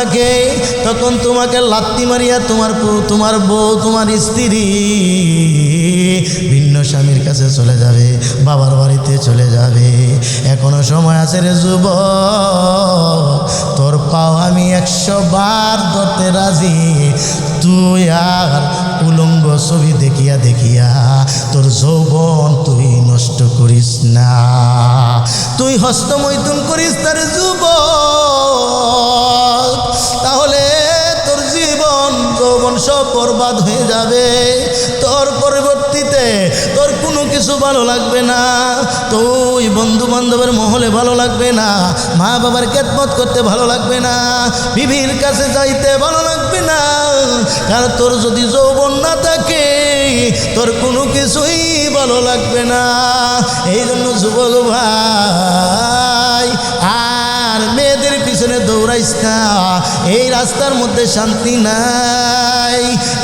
থাকে তখন তোমাকে লাত্তি মারিয়া তোমার বউ তোমার স্ত্রী ভিন্ন স্বামীর কাছে চলে যাবে, বাবার বাড়িতে চলে যাবে। এখনো সময় আছে রে যুবক, তোর পাও আমি 100 বার ধরতে রাজি। তুই আর উলঙ্গ ছবি দেখিয়া দেখিয়া তোর যৌবন তুই নষ্ট করিস না, তুই হস্তমৈথুন করিস তার যুবক, তাহলে তোর জীবন যৌবন সব বরবাদ হয়ে যাবে। তোর পরবর্তীতে তোর কোনো কিছু ভালো লাগবে না, তুই বন্ধু বান্ধবের মহলে ভালো লাগবে না, মা বাবার খেদমত করতে ভালো লাগবে না, বিবির কাছে যাইতে ভালো লাগবে না। কারণ তোর যদি যৌবন না থাকে তোর কোনো কিছুই ভালো লাগবে না। এই জন্য যুবক ভাই আর মেয়েদের পিছনে দৌড়াইস না, এই রাস্তার মধ্যে শান্তি নাই,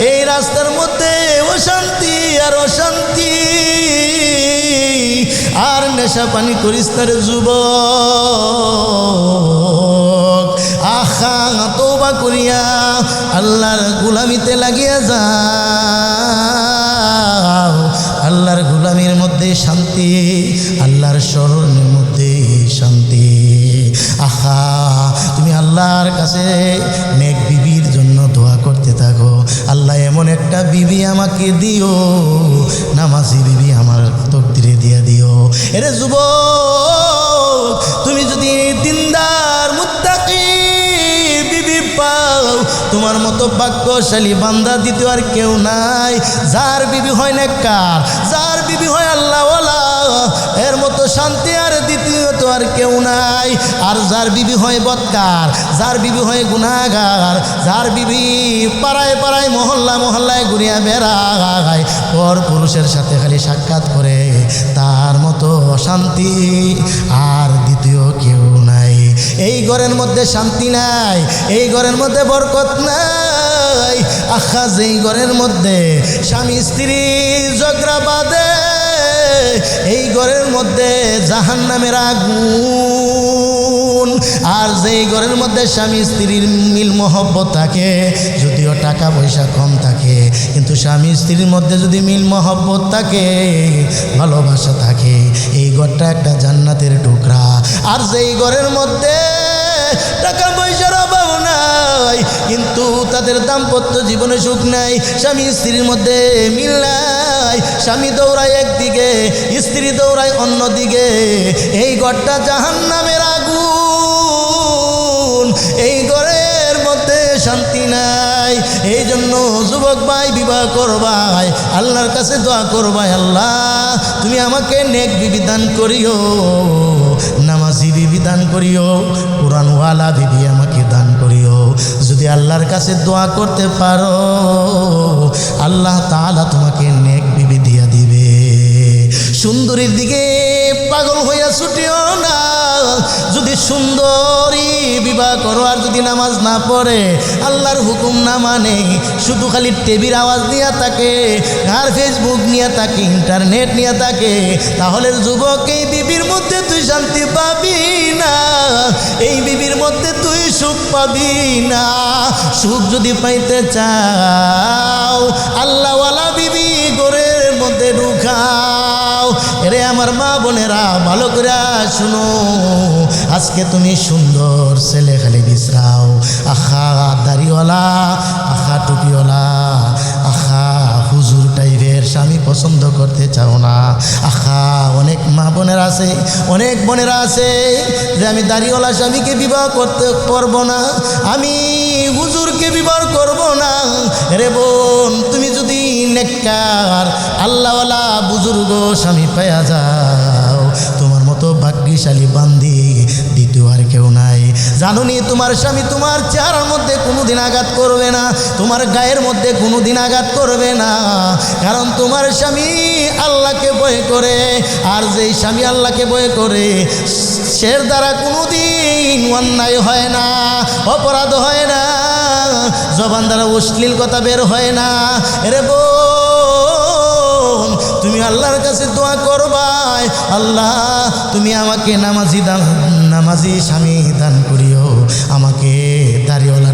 এই রাস্তার মধ্যে অশান্তি আর অশান্তি। আর নেশা পানি করিস না রে যুবক, আখা তওবা করিয়া আল্লাহর গোলামিতে লাগিয়া যাও। আল্লাহর গোলামির মধ্যে শান্তি, আল্লাহর স্মরণের মধ্যে শান্তি। আহা তুমি আল্লাহর কাছে নেক বিবির জন্য দোয়া করতে থাকো, আল্লাহ এমন একটা বিবি আমাকে দিও, নামাজি বিবি আমার তকদিরে দিয়া দিও। এরে যুবক, তুমি যদি দিনদার মুত্তাকি বিবি পাও, তোমার মতো ভাগ্যশালী বান্দা দ্বিতীয় আর কেউ নাই। যার বিবি হয় নেককার, যার বিবি হয় আল্লাহওয়ালা, এর মতো শান্তি আর দ্বিতীয়ত আর কেউ নাই। আর যার বিবি হয় বদকার, যার বিবি হয় গুনাহগার, যার বিবি পাড়ায় পাড়ায় মহল্লা মহল্লায় ঘুরিয়া বেড়ায়, পর পুরুষের সাথে খালি সাক্ষাৎ করে, তার মতো শান্তি আর দ্বিতীয় কেউ নাই। এই ঘরের মধ্যে শান্তি নাই, এই ঘরের মধ্যে বরকত নাই। আখা যেই ঘরের মধ্যে স্বামী স্ত্রী ঝগড়া বাঁধে, এই ঘরের মধ্যে জাহান্নামের আগুন। আর যেই ঘরের মধ্যে স্বামী স্ত্রীর মিল মহব্বত থাকে, যদিও টাকা পয়সা কম থাকে, কিন্তু স্বামী স্ত্রীর মধ্যে যদি মিল মহব্বত থাকে, ভালোবাসা থাকে, এই ঘরটা একটা জান্নাতের টুকরা। আর যেই ঘরের মধ্যে টাকা পয়সার অভাব নাই, কিন্তু তাদের দাম্পত্য জীবনে সুখ নাই, স্বামী স্ত্রীর মধ্যে মিল নাই, স্বামী দৌড়ায় একদিকে, স্ত্রী দৌড়ায় অন্যদিকে, এই ঘরটা জাহান্নামের আগুন, এই ঘরের মধ্যে শান্তি নাই। এই জন্য যুবক ভাই বিবাহ করবাই, আল্লাহর কাছে দোয়া করবাই, আল্লাহ তুমি আমাকে নেক বিবি দান করিও, নামাজি বিবি দান করিও, কোরআনওয়ালা বিবি আমাকে দান করিও। যদি আল্লাহর কাছে দোয়া করতে পারো, আল্লাহ তাআলা তোমাকে নেক বিবি দিয়া দিবে। সুন্দরীর দিকে পাগল হইয়া ছুটিও না, যদি সুন্দরী বিবাহ করো আর যদি নামাজ না পড়ে, আল্লাহর হুকুম না মানে, শুধু খালি টিভির আওয়াজ নিয়ে থাকে, আর ফেসবুক নিয়ে থাকে, ইন্টারনেট নিয়ে থাকে, তাহলে যুবক এই বিবির মধ্যে তুই শান্তি পাবি না, এই বিবির মধ্যে তুই সুখ পাবি না। সুখ যদি পাইতে চাও, আল্লাহওয়ালা বিবি ঘরের মধ্যে ঢুকাও। এরে আমার মা বোনেরা ভালো করে শুনো, আজকে তুমি সুন্দর ছেলে খালি বিশ্রাও, আখা দাড়িওয়ালা, আখা টুপিওয়ালা, আখা হুজুর টাইপের স্বামী পছন্দ করতে চাও না। আখা অনেক মা বোনেরা আছে, অনেক বোনেরা আছে যে আমি দাড়িওয়ালা স্বামীকে বিবাহ করতে পারবো না, আমি হুজুরকে বিবাহ করব না। রে বোন, তুমি যদি নেককার আল্লাহওয়ালা বুজুর্গ স্বামী পাইয়া যাও, তোমার মতো ভাগ্যশালী বান্দি দ্বিতীয় আর কেউ নাই। জানুনি তোমার স্বামী তোমার চেহারার মধ্যে কোনোদিন আঘাত করবে না, তোমার গায়ের মধ্যে কোনোদিন আঘাত করবে না, কারণ তোমার স্বামী আল্লাহকে ভয় করে। আর যেই স্বামী আল্লাহকে ভয় করে, সের দ্বারা কোনোদিন অন্যায় হয় না, অপরাধ হয় না, জবান দ্বারা অশ্লীল কথা বের হয় না। এরে বোন, তুমি আল্লাহর কাছে দোয়া করবাই, আল্লাহ তুমি আমাকে নামাজি স্বামী দান করিও, আমাকে দাড়িওয়ালা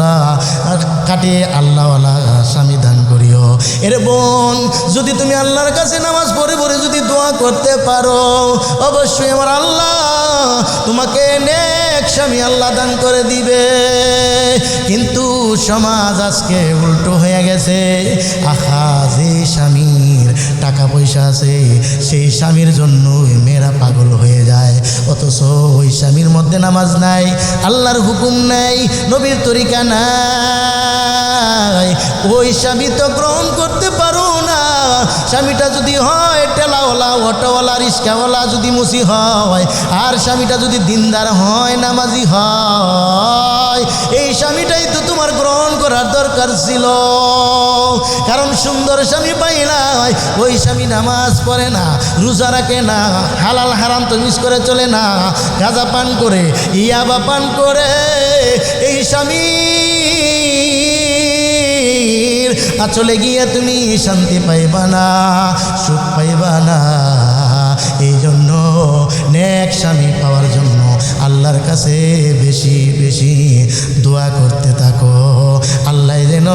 আল্লাহওয়ালা কাটে আল্লাহওয়ালা স্বামী দান করিও। এর বোন, যদি তুমি আল্লাহর কাছে নামাজ পড়ে পড়ে যদি দোয়া করতে পারো, অবশ্যই আমার আল্লাহ তোমাকে নেক স্বামী আল্লাহ দান করে দিবে। কিন্তু সমাজ আজকে উল্টো হয়ে গেছে। আহা, যে স্বামীর টাকা পয়সা আছে সেই স্বামীর জন্য মেয়েরা পাগল হয়ে যায়, অথচ ওই স্বামীর মধ্যে নামাজ নাই, আল্লাহর হুকুম নাই, নবীর তরিকা নাই, ওই স্বামী তো গ্রহণ করতে পারো না। স্বামীটা যদি হয় টেলাওয়ালা, অটোওয়ালা, রিক্সাওয়ালা, যদি মুসি হয়, আর স্বামীটা যদি দিনদার হয়, নামাজি হয়, এই স্বামীটাই তো তোমার গ্রহণ করার দরকার ছিল। কারণ সুন্দর স্বামী পাইলাই, ওই স্বামী নামাজ পড়ে না, রোজা রাখে না, হালাল হারাম তো মিস করে চলে না, গাঁজা পান করে, ইয়াবা পান করে, এই স্বামী চলে গিয়ে তুমি শান্তি পাইবা না, সুখ পাইবা না। এই জন্য নেক স্বামী পাওয়ার জন্য আল্লাহর কাছে বেশি বেশি দোয়া করতে থাকো। আল্লাহ যেন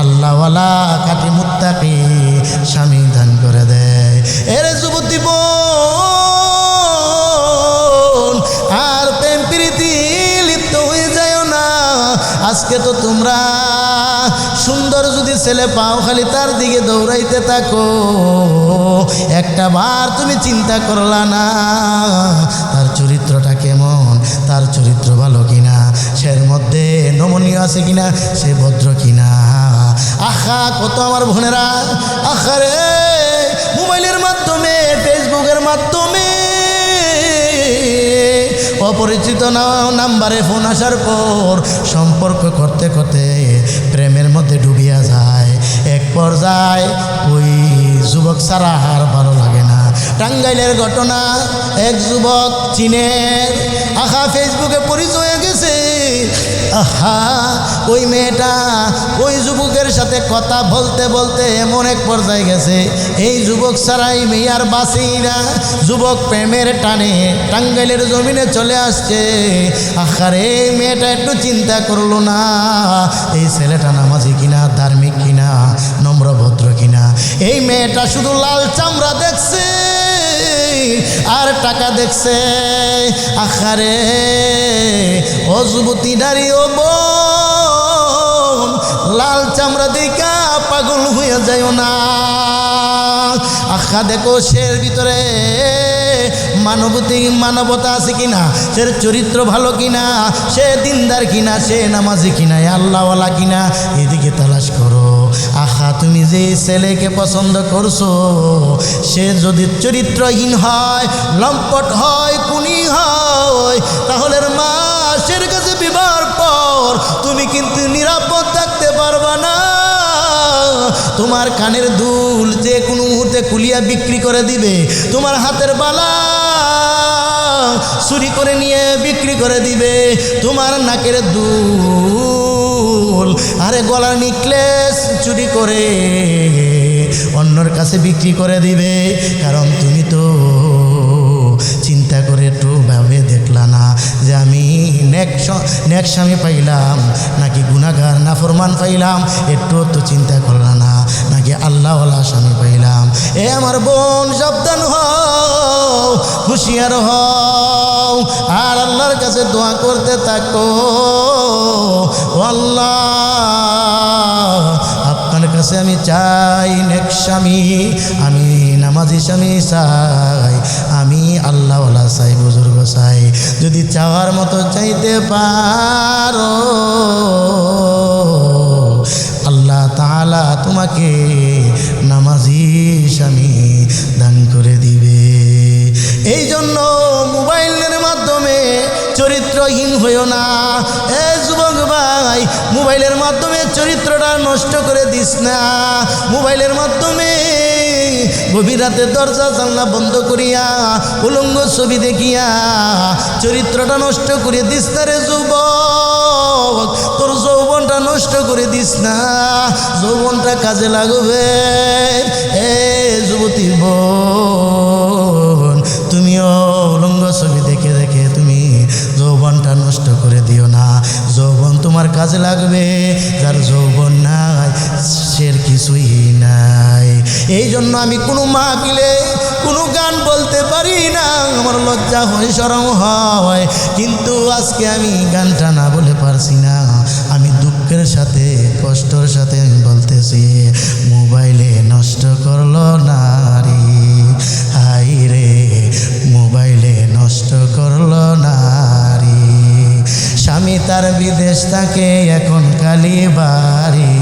আল্লাহওয়ালা কাটি মুত্তাকি স্বামী দান করে দেয়। এর যুবতী বোন, আর প্রেম প্রীতি লিপ্ত হয়ে যায় না। আজকে তো তোমরা সুন্দর যদি ছেলে পাও, খালি তার দিকে দৌড়াইতে থাকো, একটা বার তুমি চিন্তা করলা না তার চরিত্রটা কেমন, তার চরিত্র ভালো কিনা, সের মধ্যে নমনীয় আছে কিনা, সে ভদ্র কিনা। আহা, কত আমার বোনেরা আখারে মোবাইলের মাধ্যমে, ফেসবুকের মাধ্যমে অপরিচিত নাম্বারে ফোন আসার পর সম্পর্ক করতে করতে প্রেমের মধ্যে ডুবিয়া যায়। এক পর্যায়ে ওই যুবক ছাড়া আর ভালো লাগে না। টাঙ্গাইলের ঘটনা, এক যুবক চীনের, আহা ফেসবুকে পরিচয় হয়ে গেছে। আহা, ওই মেয়েটা ওই যুবকের সাথে কথা বলতে বলতে এমন এক পর্যায়ে গেছে, এই যুবক ছাড়াই মেয়ে আর বাঁচেই না। যুবক প্রেমের টানে টাঙ্গাইলের জমিনে চলে আসছে। আহারে, এই মেয়েটা একটু চিন্তা করলো না এই ছেলেটা নামাজি কিনা, ধার্মিক কিনা, নম্র ভদ্র কিনা। এই মেয়েটা শুধু লাল চামড়া দেখছে আর টাকা দেখছে। আহারে, ও যুবতী নারী, ও বোন, লাল চামড়া দেখা পাগল হয়ে যায় না। আখা দেখো সের ভিতরে মানবতা আছে কিনা, সে চরিত্র ভালো কিনা, সে দিনদার কিনা, সে নামাজি কিনা, আল্লাহওয়ালা কিনা, এদিকে তালাশ করো। আহা, তুমি যে ছেলেকে পছন্দ করছো সে যদি চরিত্রহীন হয়, লম্পট হয়, কুনি হয়, তাহলে মাসের কাছে বিবাহের পর তুমি কিন্তু নিরাপদ থাকতে পারবা না। তোমার কানের দুল যে কোনো মুহূর্তে খুলিয়া বিক্রি করে দিবে, তোমার হাতের বালা চুরি করে নিয়ে বিক্রি করে দিবে, তোমার নাকের দুল আরে গলার নেকলেস চুরি করে অন্যর কাছে বিক্রি করে দিবে। কারণ তুমি তো চিন্তা করে একটু ভাবে দেখলা না যে আমি নেক স্বামী পাইলাম নাকি গুনাহগার নাফরমান পাইলাম, একটু তো চিন্তা করলা না, নাকি আল্লাহওয়ালা স্বামী পাইলাম। এ আমার বোন, সাবধান হও, হুঁশিয়ার হও, আর আল্লাহর কাছে দোয়া করতে থাকো। আল্লাহ, আপনার কাছে আমি চাই নেক স্বামী, আমি নামাজি স্বামী চাই, আমি আল্লাহওয়ালা চাই, বুজুর্গ চাই। যদি চাওয়ার মতো চাইতে পারো, আল্লাহ তাআলা তোমাকে নামাজি স্বামী দান করে দিবে। এই জন্য মোবাইলের মাধ্যমে চরিত্রহীন হইও না। এ যুবক ভাই, মোবাইলের মাধ্যমে চরিত্রটা নষ্ট করে দিস না। মোবাইলের মাধ্যমে গভীর রাতে দরজা জানলা বন্ধ করিয়া উলঙ্গ ছবি দেখিয়া চরিত্রটা নষ্ট করে দিস না রে যুবক। তোর যৌবনটা নষ্ট করে দিস না, যৌবনটা কাজে লাগবে। এ যুবতী বোন, তুমিও উলঙ্গ ছবি দেখে দেখে তুমি যৌবনটা নষ্ট করে দিও না। যৌবন তোমার এই জন্য আমি কোনো মাহফিলে কোনো গান বলতে পারি না, আমার লজ্জা হয়, শরম হয়। কিন্তু আজকে আমি গানটা না বলে পারছি না, আমি দুঃখের সাথে কষ্টর সাথে আমি বলতেছি, মোবাইলে নষ্ট করলো নারী, হাই রে মোবাইলে নষ্ট করলো নারী। স্বামী তার বিদেশ থাকে এখন কালি বাড়ি,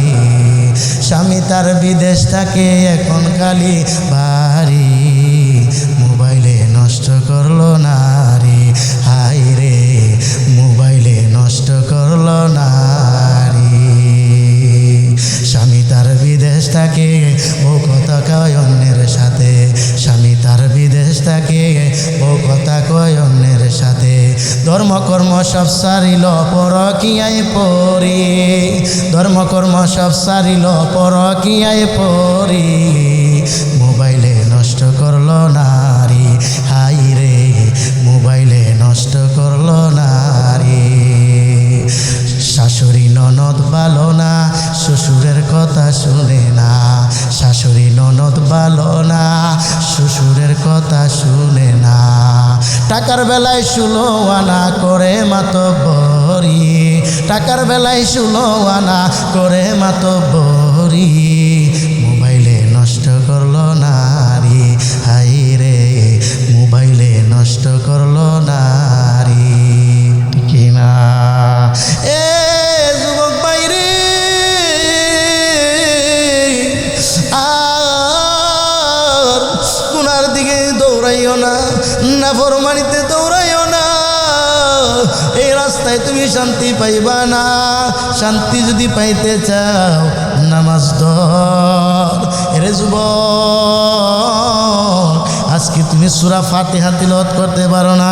স্বামী তার বিদেশ থাকে এখন কালি বাড়ি, মোবাইলে নষ্ট করলো নারী, হাই রে মোবাইলে নষ্ট করলো নারী। স্বামী তার বিদেশ থাকে ও কথা কয় অন্যের সাথে, স্বামী তার বিদেশ থাকে ও কথা কয় অন্যের সাথে। ধর্মকর্ম সব সারিল পরকীয়ায় পড়ি, ধর্মকর্ম সব সারিল পরকীয়ায় পড়ি, মোবাইলে নষ্ট করলো নারী, হাই রে মোবাইলে নষ্ট করলো নারী। শাশুড়ি ননদ ভালো না, শ্বশুরের কথা শুনে না, শাশুড়ি ননদ ভালো না, শ্বশুরের কথা শুনে না। টাকার বেলায় 16 আনা করে মাতব্বরি, টাকার বেলায় 16 আনা করে মাতব্বরি, মোবাইলে নষ্ট করলো নারী, হাই রে মোবাইলে নষ্ট করলো নারী। ঠিক না? এ যুবক বাইরে আর গুনার দিকে দৌড়াইও না, নাফরমানিতে দৌড়াইও না। এই রাস্তায় তুমি শান্তি পাইবা না। শান্তি যদি পাইতে চাও নামাজ ধর। এরে যুবক, আজকে তুমি সূরা ফাতিহা তিলাওয়াত করতে পারো না,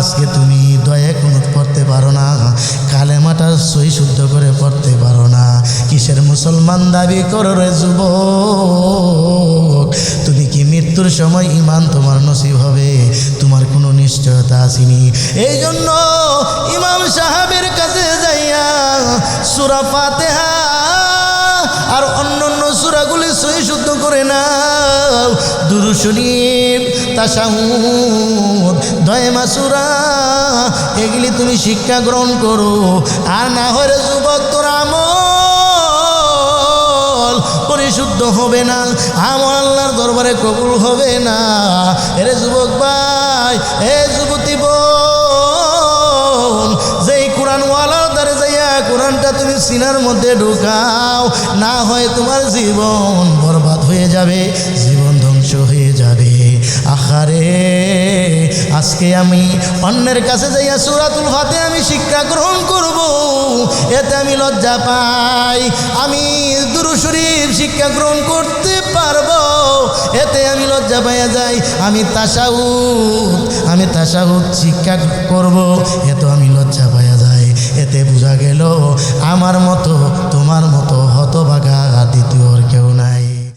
আজকে তুমি দয়া কুনুত পড়তে পারো না, কালেমাটা সহি শুদ্ধ করে পড়তে পারো না, কিসের মুসলমান দাবি করো রে যুবক? তুমি কি মৃত্যুর সময় ঈমান তোমার নসিব হবে? তোমার কোনো নিশ্চয়তা আসেনি। এই জন্য ইমাম সাহেবের কাছে যাইয়া সূরা ফাতিহা আর অন্যান্য সূরাগুলি সহি শুদ্ধ করে নাও। দুরূদ শরীফ, তাশাহুদ, দয়মা সূরা এগুলি তুমি শিক্ষা গ্রহণ করো। আর না হলে যুবক তোর আমল পরিশুদ্ধ হবে না, আমল আল্লাহর দরবারে কবুল হবে না। এরে যুবক ভাই, এ যুবতী বোন, যেই কোরআনওয়ালার দ্বারে যাইয়া কোরআনটা তুমি সিনার মধ্যে ঢুকাও, না হয় তোমার জীবন বরবাদ হয়ে যাবে, জীবন ধ্বংস হয়ে যাবে। আখারে আজকে আমি অন্যের কাছে যাইয়া সূরাতুল ফাতিহা আমি শিক্ষা গ্রহণ করব, এতে আমি লজ্জা পাই। আমি দুরূদ শরীফ শিক্ষা গ্রহণ করতে পারবো, এতে আমি লজ্জা পাইয়া যাই। আমি তাশাহুদ শিক্ষা করব, এতে আমি লজ্জা পাইয়া যাই। এতে বোঝা গেল আমার মতো তোমার মতো হতভাগা দ্বিতীয়